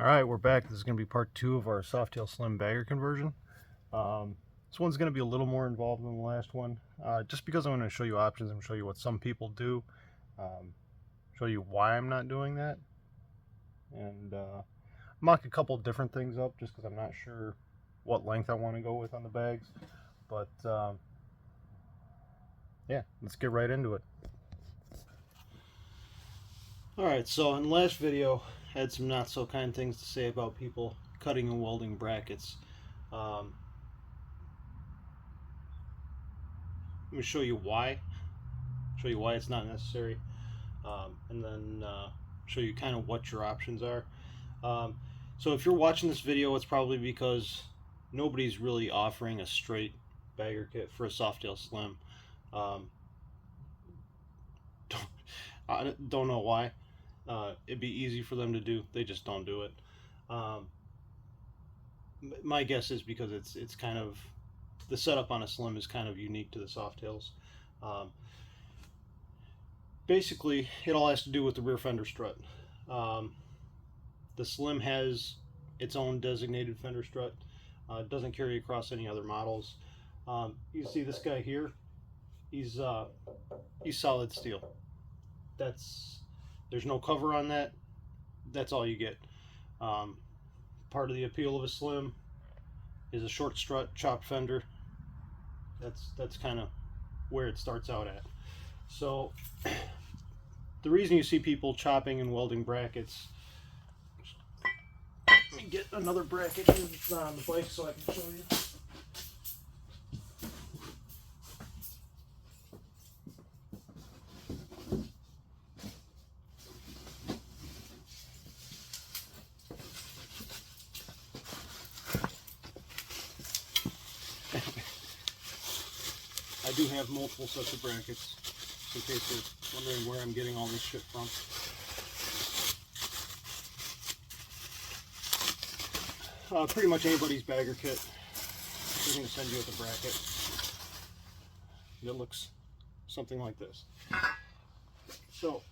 Alright, we're back. This is going to be part 2 of our Softail Slim Bagger Conversion. This one's going to be a little more involved than the last one, just because I'm going to show you options and show you what some people do, show you why I'm not doing that, and mock a couple different things up just because I'm not sure what length I want to go with on the bags. But yeah, let's get right into it. Alright, so in the last video I had some not so kind things to say about people cutting and welding brackets. Let me show you why it's not necessary, and then show you kind of what your options are. So if you're watching this video, it's probably because nobody's really offering a straight bagger kit for a Softail Slim. I don't know why. It'd be easy for them to do, they just don't do it. My guess is because it's kind of, the setup on a Slim is kind of unique to the Softails. Basically, it all has to do with the rear fender strut. The Slim has its own designated fender strut. It doesn't carry across any other models. You see this guy here, he's solid steel. There's no cover on that. That's all you get. Part of the appeal of a Slim is a short strut, chopped fender. That's kind of where it starts out at. So the reason you see people chopping and welding brackets, let me get another bracket on the bike so I can show you. I do have multiple sets of brackets, in case you're wondering where I'm getting all this shit from. Pretty much anybody's bagger kit, they're going to send you with a bracket that looks something like this. So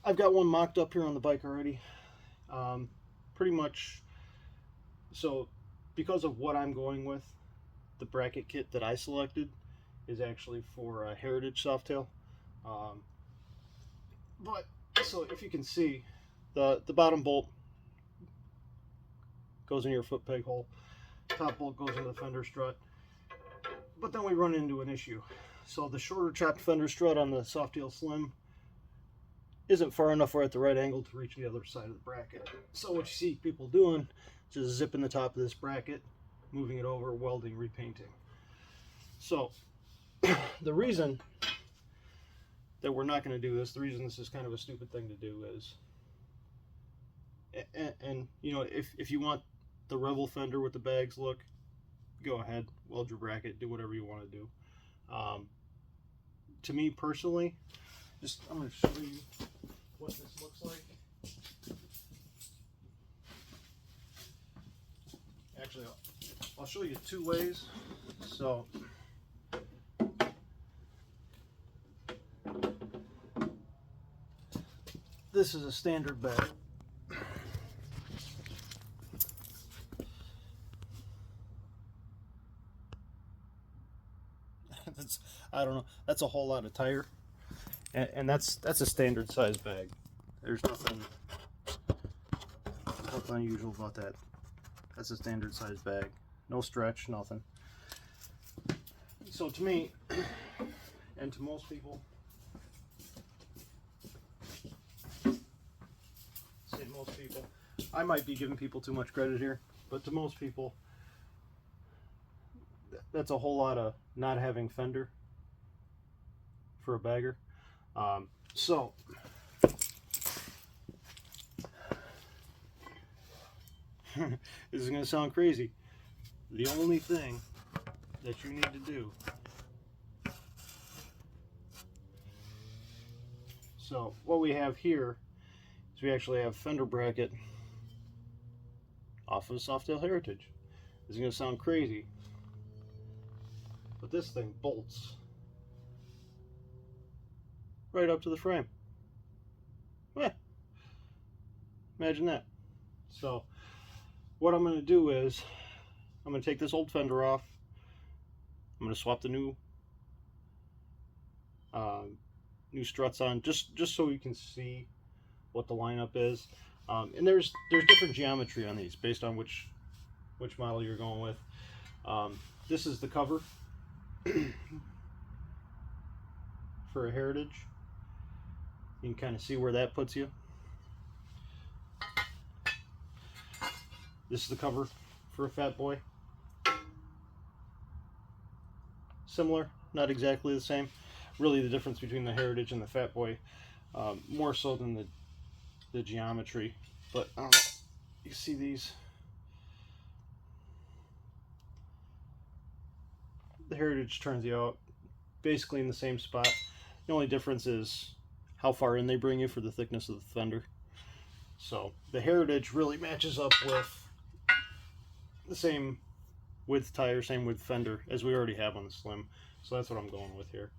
I've got one mocked up here on the bike already. Pretty much, so because of what I'm going with, the bracket kit that I selected is actually for a Heritage Softail. But so if you can see, the bottom bolt goes in your foot peg hole, top bolt goes into the fender strut, but then we run into an issue. So the shorter chopped fender strut on the Softail Slim isn't far enough or at the right angle to reach the other side of the bracket. So what you see people doing is just zipping the top of this bracket, moving it over, welding, repainting. So the reason that we're not going to do this, the reason this is kind of a stupid thing to do is, and you know, if you want the Rebel fender with the bags look, go ahead, weld your bracket, do whatever you want to do. To me personally, I'm going to show you what this looks like. Actually, I'll show you two ways. So this is a standard bag. I don't know, that's a whole lot of tire, and that's a standard size bag. There's nothing unusual about that. That's a standard size bag, no stretch, nothing. So to me, and to most people, I might be giving people too much credit here, but to most people, that's a whole lot of not having fender for a bagger. So this is going to sound crazy. The only thing that you need to do, so what we have here is we actually have fender bracket off of Softail Heritage. This is going to sound crazy, but this thing bolts right up to the frame. Yeah, imagine that. So what I'm going to do is I'm going to take this old fender off. I'm going to swap the new struts on, just so you can see what the lineup is. And there's different geometry on these based on which model you're going with. This is the cover for a Heritage. You can kind of see where that puts you. This is the cover for a Fat Boy. Similar, not exactly the same. Really, the difference between the Heritage and the Fat Boy, more so than the geometry. But I don't know, you see these. The Heritage turns you out basically in the same spot. The only difference is how far in they bring you for the thickness of the fender. So the Heritage really matches up with the same width tire, same width fender as we already have on the Slim. So that's what I'm going with here.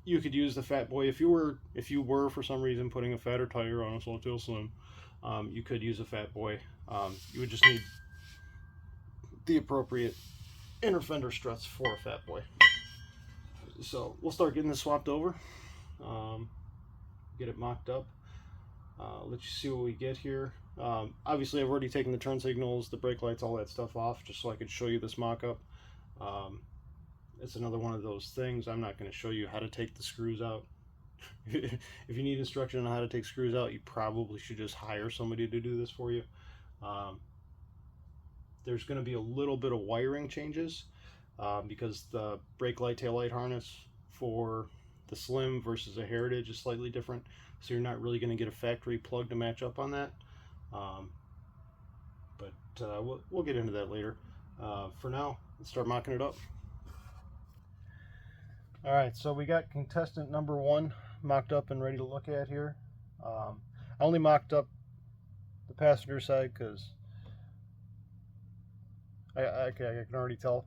You could use the Fat Boy if you were for some reason putting a fatter tire on a Softail Slim. You could use a Fat Boy. You would just need the appropriate inner fender struts for a Fat Boy. So we'll start getting this swapped over, get it mocked up, let you see what we get here. Obviously I've already taken the turn signals, the brake lights, all that stuff off, just so I could show you this mock-up. It's another one of those things. I'm not going to show you how to take the screws out. If you need instruction on how to take screws out, you probably should just hire somebody to do this for you. There's going to be a little bit of wiring changes because the brake light, tail light harness for the Slim versus a Heritage is slightly different. So you're not really going to get a factory plug to match up on that. We'll get into that later. For now, let's start mocking it up. Alright, so we got contestant number 1 mocked up and ready to look at here. I only mocked up the passenger side because I can already tell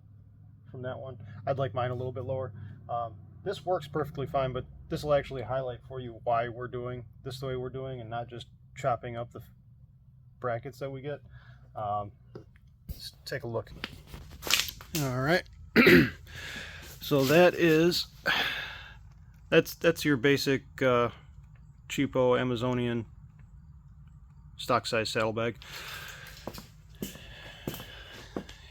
from that one. I'd like mine a little bit lower. This works perfectly fine, but this will actually highlight for you why we're doing this the way we're doing and not just chopping up the brackets that we get. Let's take a look. Alright. So that's your basic cheapo Amazonian stock size saddlebag.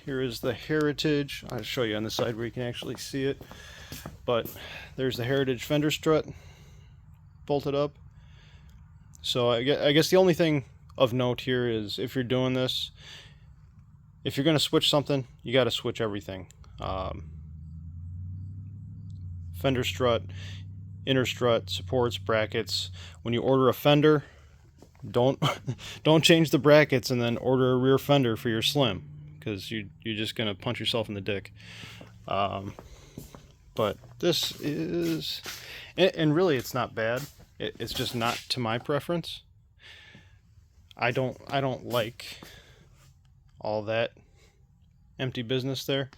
Here is the Heritage. I'll show you on the side where you can actually see it. But there's the Heritage fender strut bolted up. So I guess the only thing of note here is if you're doing this, if you're going to switch something, you got to switch everything. Fender strut, inner strut, supports, brackets. When you order a fender, don't change the brackets and then order a rear fender for your Slim, because you're just gonna punch yourself in the dick. But this is, and really it's not bad. It's just not to my preference. I don't like all that empty business there.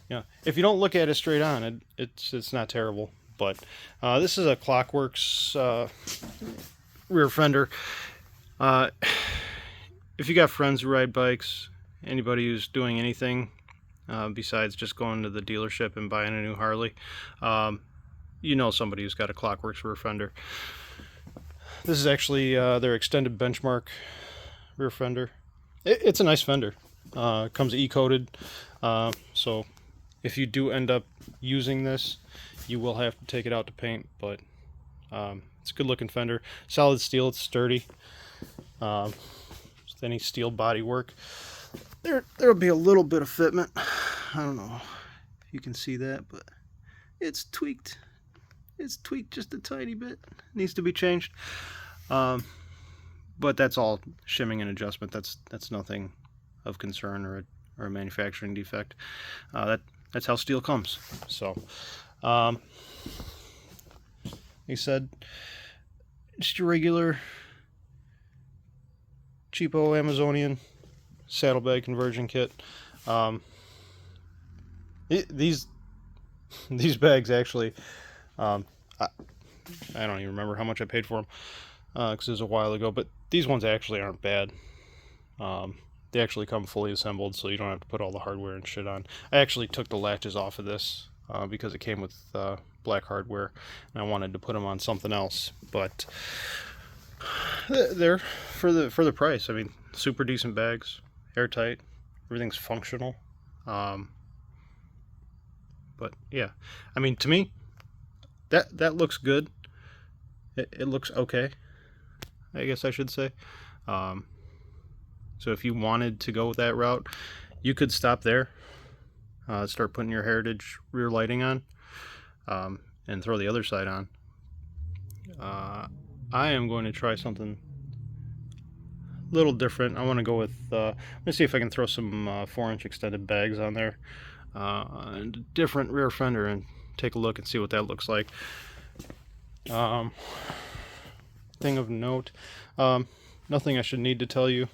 You know, if you don't look at it straight on, it's not terrible. But this is a Clockworks rear fender. If you got friends who ride bikes, anybody who's doing anything besides just going to the dealership and buying a new Harley, you know somebody who's got a Clockworks rear fender. This is actually their extended benchmark rear fender. It's a nice fender. It comes E-coated, so if you do end up using this, you will have to take it out to paint, but it's a good looking fender. Solid steel, it's sturdy. Just any steel body work. There'll be a little bit of fitment. I don't know if you can see that, but it's tweaked. It's tweaked just a tiny bit. It needs to be changed. But that's all shimming and adjustment. That's nothing of concern or a manufacturing defect. That's how steel comes. So, like I said, just your regular cheapo Amazonian saddlebag conversion kit. These bags actually, I don't even remember how much I paid for them because it was a while ago, but these ones actually aren't bad. They actually come fully assembled, so you don't have to put all the hardware and shit on. I actually took the latches off of this because it came with black hardware, and I wanted to put them on something else. But they're for the price. I mean, super decent bags, airtight, everything's functional. But yeah, I mean, to me, that looks good. It looks okay, I guess I should say. So if you wanted to go that route, you could stop there, start putting your Heritage rear lighting on, and throw the other side on. I am going to try something a little different. I want to go with, let me see if I can throw some 4-inch extended bags on there, and a different rear fender, and take a look and see what that looks like. Thing of note, nothing I should need to tell you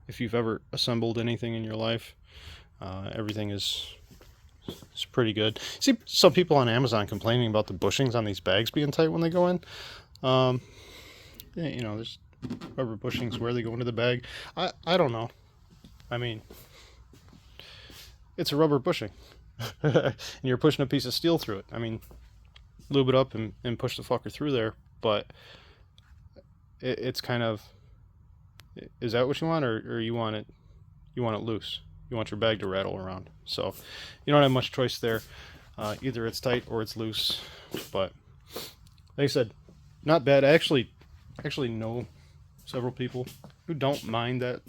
if you've ever assembled anything in your life. Everything is pretty good. See some people on Amazon complaining about the bushings on these bags being tight when they go in. You know, there's rubber bushings where they go into the bag. I don't know. I mean, it's a rubber bushing. And you're pushing a piece of steel through it. I mean, lube it up and push the fucker through there, but it's kind of, is that what you want, or you want it loose? You want your bag to rattle around. So you don't have much choice there. Either it's tight or it's loose. But like I said, not bad. I actually know several people who don't mind that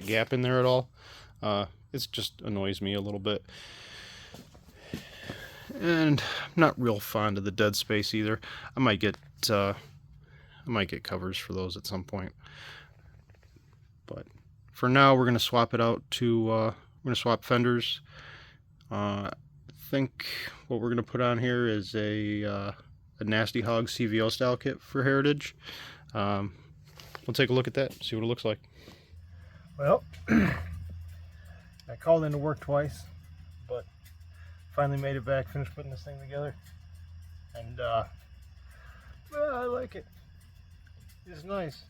gap in there at all. It just annoys me a little bit. And I'm not real fond of the dead space either. I might get covers for those at some point. But for now, we're gonna swap it out to we're gonna swap fenders. I think what we're gonna put on here is a Nasty Hog CVO style kit for Heritage. We'll take a look at that, see what it looks like. Well, I called into work twice, but finally made it back, finished putting this thing together, and well, I like it. It's nice.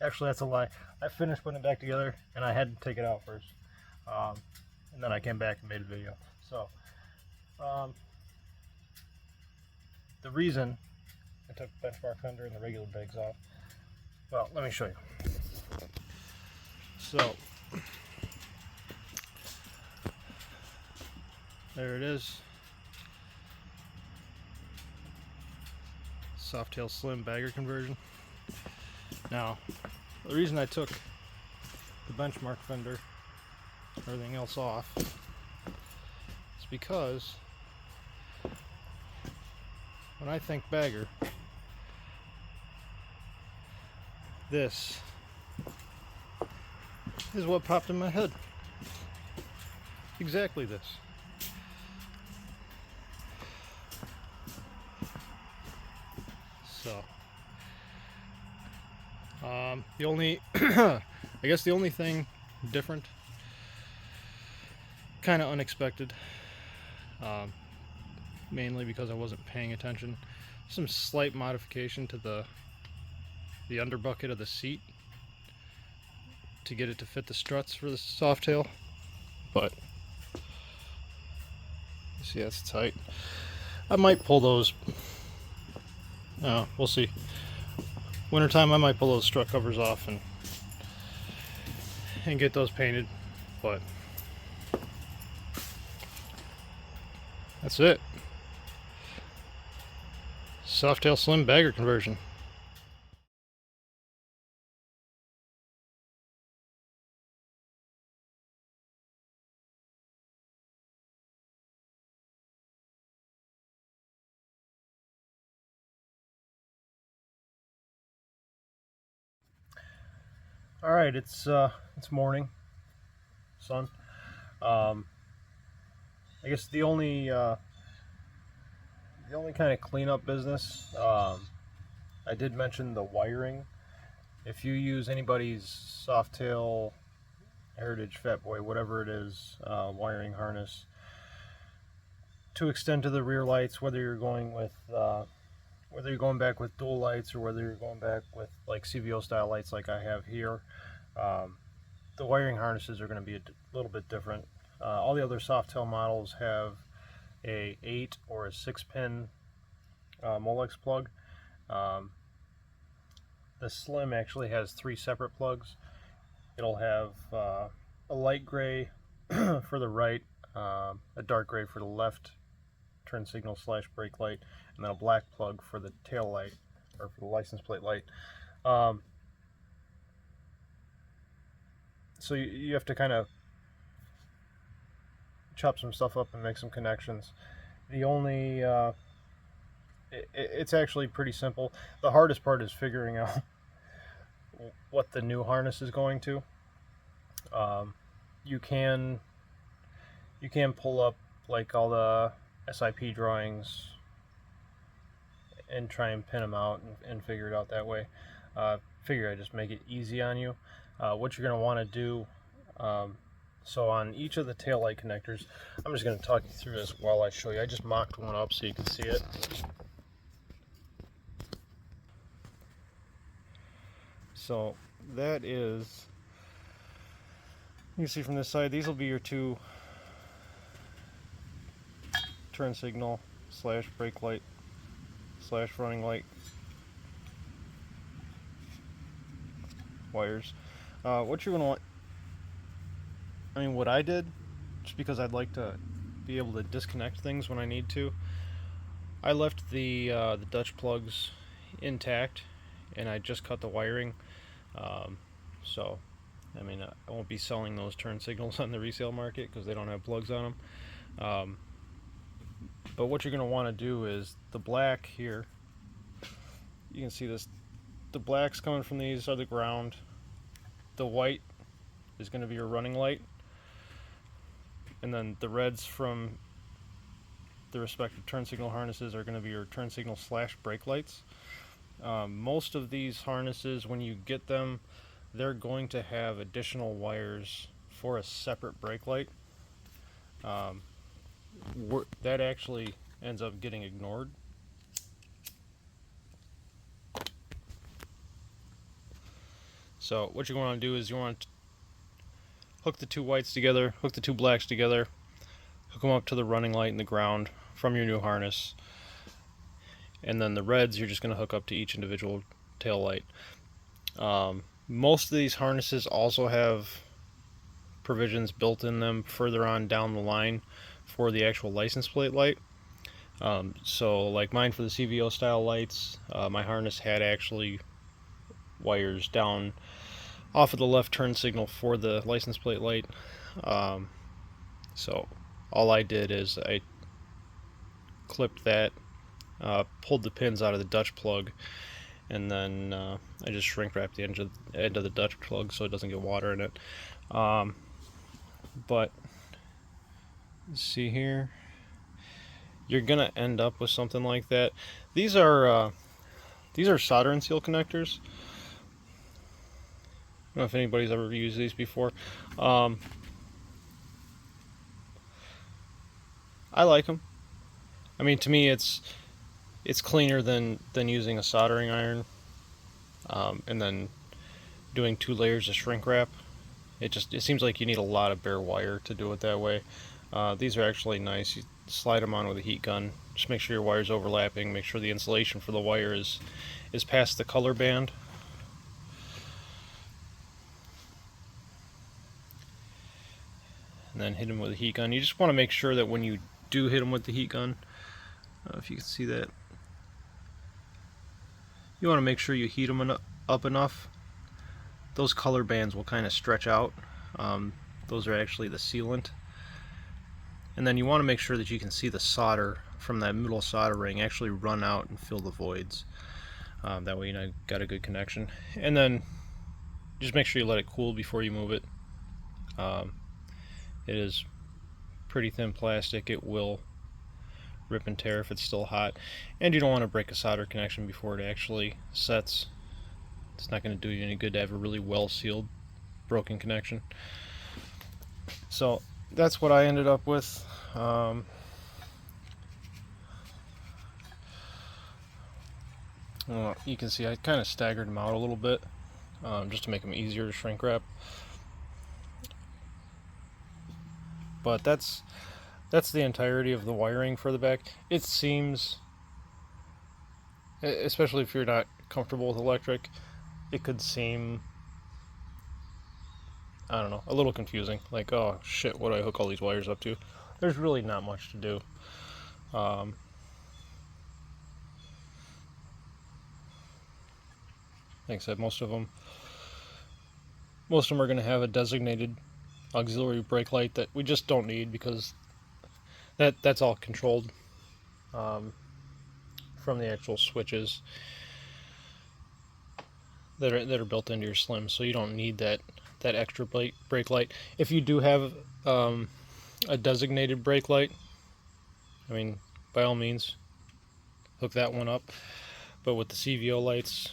Actually, that's a lie. I finished putting it back together, and I had to take it out first, and then I came back and made a video. So the reason I took the benchmark fender and the regular bags off, well, let me show you. So there it is. Softail Slim Bagger Conversion. Now, the reason I took the benchmark fender, everything else off, is because when I think bagger, this is what popped in my head. Exactly this. So, the only, I guess the only thing different, kind of unexpected, mainly because I wasn't paying attention, some slight modification to the underbucket of the seat to get it to fit the struts for the Softail, but see, that's tight. I might pull those. We'll see. Wintertime, I might pull those strut covers off and get those painted, but that's it. Softail Slim Bagger Conversion. All right, it's morning, sun. I guess the only kind of cleanup business, I did mention the wiring. If you use anybody's Softail, Heritage, Fat Boy, whatever it is, wiring harness to extend to the rear lights, whether you're going with whether you're going back with dual lights or whether you're going back with like CVO style lights like I have here, the wiring harnesses are going to be a little bit different. All the other Softail models have a 8 or a 6 pin Molex plug. The Slim actually has 3 separate plugs. It'll have a light gray for the right, a dark gray for the left turn signal / brake light, and then a black plug for the tail light, or for the license plate light. So you have to kind of chop some stuff up and make some connections. The only it's actually pretty simple. The hardest part is figuring out what the new harness is going to. You can pull up like all the SIP drawings and try and pin them out and figure it out that way. Figure I just make it easy on you. What you're going to want to do, so on each of the taillight connectors, I'm just going to talk you through this while I show you. I just mocked one up so you can see it. So that is, you can see from this side, these will be your 2 turn signal / brake light / running light wires. What you're going to want, I mean, what I did, just because I'd like to be able to disconnect things when I need to, I left the Dutch plugs intact, and I just cut the wiring. So, I mean, I won't be selling those turn signals on the resale market because they don't have plugs on them. But what you're going to want to do is the black here, you can see this, the blacks coming from these are the ground. The white is going to be your running light, and then the reds from the respective turn signal harnesses are going to be your turn signal / brake lights. Most of these harnesses, when you get them, they're going to have additional wires for a separate brake light. That actually ends up getting ignored. So what you want to do is you want to hook the 2 whites together, hook the 2 blacks together, hook them up to the running light and the ground from your new harness, and then the reds you're just going to hook up to each individual tail light. Most of these harnesses also have provisions built in them further on down the line for the actual license plate light. So like mine for the CVO style lights, my harness had actually wires down off of the left turn signal for the license plate light. So all I did is I clipped that, pulled the pins out of the Dutch plug, and then I just shrink wrapped the end of the Dutch plug so it doesn't get water in it. But see here, you're gonna end up with something like that. These are solder and seal connectors. I don't know if anybody's ever used these before. I like them. I mean, to me, it's cleaner than using a soldering iron, and then doing 2 layers of shrink wrap. It seems like you need a lot of bare wire to do it that way. These are actually nice. You slide them on with a heat gun. Just make sure your wire's overlapping. Make sure the insulation for the wire is past the color band. And then hit them with a heat gun. You just want to make sure that when you do hit them with the heat gun, if you can see that, you want to make sure you heat them up enough. Those color bands will kind of stretch out. Those are actually the sealant. And then you want to make sure that you can see the solder from that middle solder ring actually run out and fill the voids. That way you got a good connection. And then just make sure you let it cool before you move it. It is pretty thin plastic. It will rip and tear if it's still hot, and you don't want to break a solder connection before it actually sets. It's not going to do you any good to have a really well sealed broken connection. So that's what I ended up with. You can see I kind of staggered them out a little bit, just to make them easier to shrink wrap. But that's the entirety of the wiring for the back. It seems, especially if you're not comfortable with electric, it could seem, I don't know, a little confusing. Like, oh shit, what do I hook all these wires up to? There's really not much to do. Like I said, most of them are going to have a designated auxiliary brake light that we just don't need, because that's all controlled from the actual switches that are built into your Slim, so you don't need that extra brake light. If you do have a designated brake light, I mean, by all means, hook that one up. But with the CVO lights,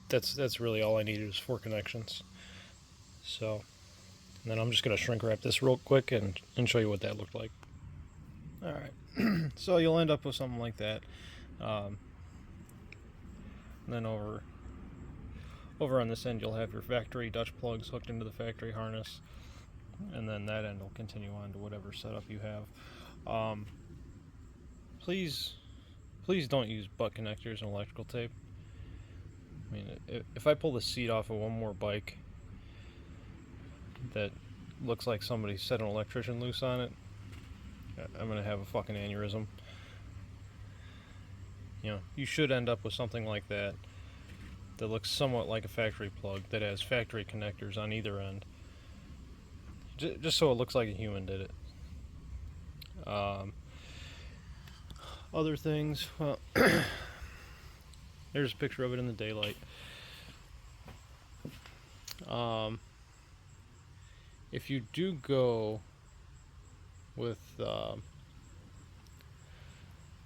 that's really all I needed, is 4 connections. So, and then I'm just going to shrink wrap this real quick and show you what that looked like. Alright, so you'll end up with something like that. And then over on this end, you'll have your factory Dutch plugs hooked into the factory harness, and then that end will continue on to whatever setup you have. Please don't use butt connectors and electrical tape. I mean, if I pull the seat off of one more bike that looks like somebody set an electrician loose on it, I'm gonna have a fucking aneurysm. You know, you should end up with something like that looks somewhat like a factory plug, that has factory connectors on either end, just so it looks like a human did it. Other things, well, there's a picture of it in the daylight. If you do go with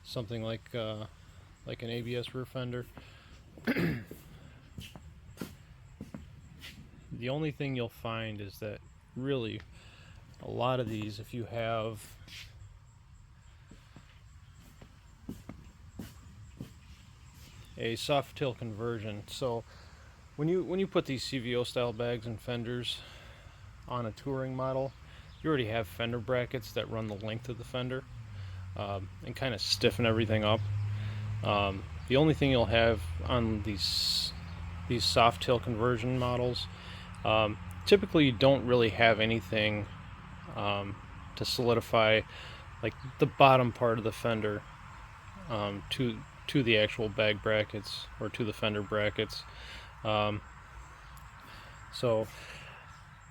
something like an ABS rear fender, the only thing you'll find is that really a lot of these, if you have a Softail conversion, so when you put these CVO style bags and fenders on a touring model, you already have fender brackets that run the length of the fender and kind of stiffen everything up. The only thing you'll have on these Softail conversion models, typically you don't really have anything to solidify, like the bottom part of the fender to the actual bag brackets or to the fender brackets. So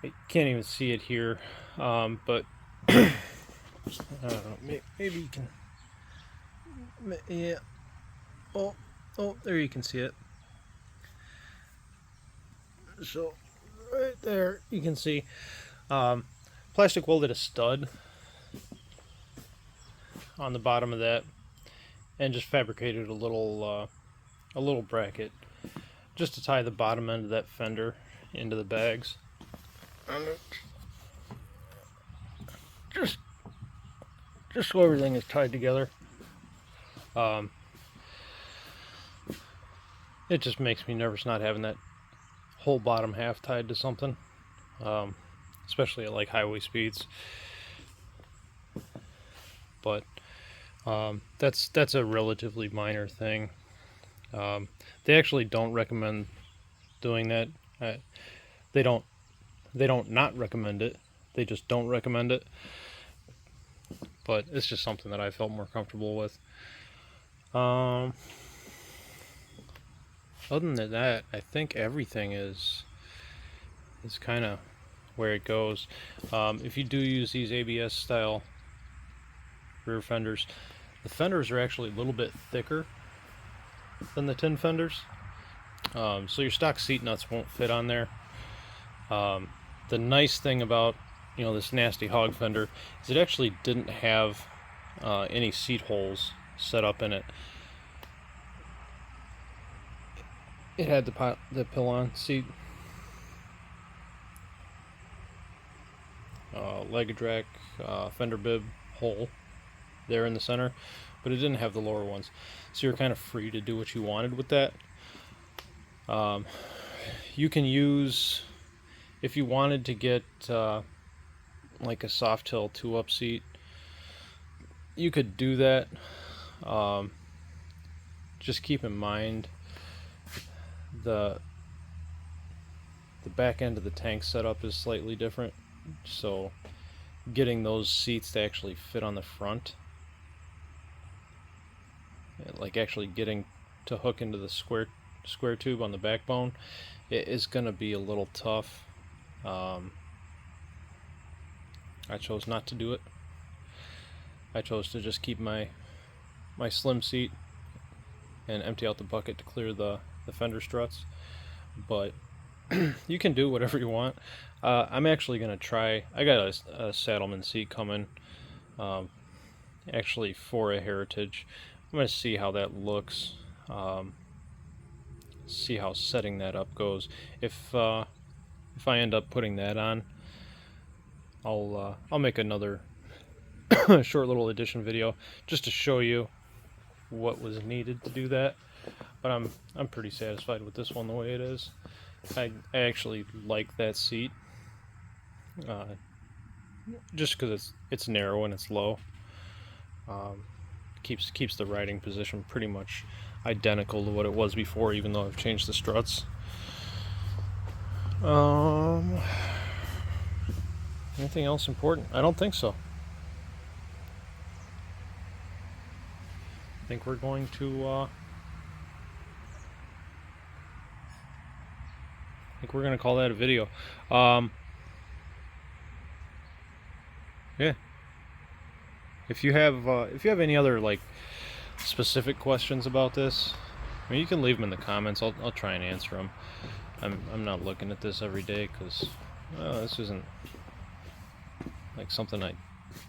you can't even see it here, but I don't know, maybe you can, yeah. Oh, there you can see it. So right there you can see plastic welded a stud on the bottom of that, and just fabricated a little bracket just to tie the bottom end of that fender into the bags. And just so everything is tied together. It just makes me nervous not having that whole bottom half tied to something, especially at like highway speeds. But that's a relatively minor thing. They actually don't recommend doing that. They don't not recommend it. They just don't recommend it. But it's just something that I felt more comfortable with. Other than that, I think everything is kind of where it goes. If you do use these ABS style rear fenders, the fenders are actually a little bit thicker than the tin fenders, so your stock seat nuts won't fit on there. The nice thing about this nasty hog fender is it actually didn't have any seat holes set up in it. It had the pill-on seat, leg jack, fender bib hole there in the center, but it didn't have the lower ones, so you're kind of free to do what you wanted with that. You can use, if you wanted to get like a Softail 2-up seat, you could do that. Just keep in mind the back end of the tank setup is slightly different, so getting those seats to actually fit on the front, like actually getting to hook into the square tube on the backbone, it is going to be a little tough. I chose not to do it. I chose to just keep my slim seat and empty out the bucket to clear the fender struts, but you can do whatever you want. I'm actually going to try, I got a Saddleman seat coming, actually for a Heritage. I'm going to see how that looks, see how setting that up goes. If I end up putting that on, I'll make another short little addition video just to show you what was needed to do that. But I'm pretty satisfied with this one the way it is. I actually like that seat, just because it's narrow and it's low. Keeps the riding position pretty much identical to what it was before, even though I've changed the struts. Anything else important? I don't think so. I think we're going to call that a video. Yeah. If you have any other like specific questions about this, I mean, you can leave them in the comments. I'll try and answer them. I'm not looking at this every day because this isn't like something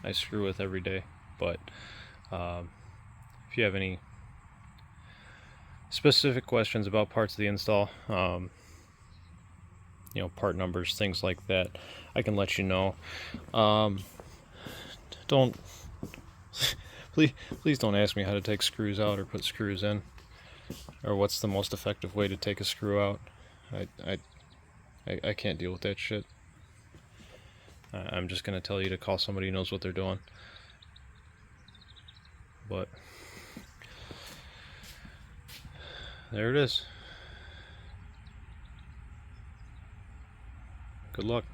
I screw with every day. But if you have any specific questions about parts of the install, you know, part numbers, things like that, I can let you know. Don't please don't ask me how to take screws out or put screws in, or what's the most effective way to take a screw out. I can't deal with that shit. I'm just gonna tell you to call somebody who knows what they're doing. But there it is. Good luck.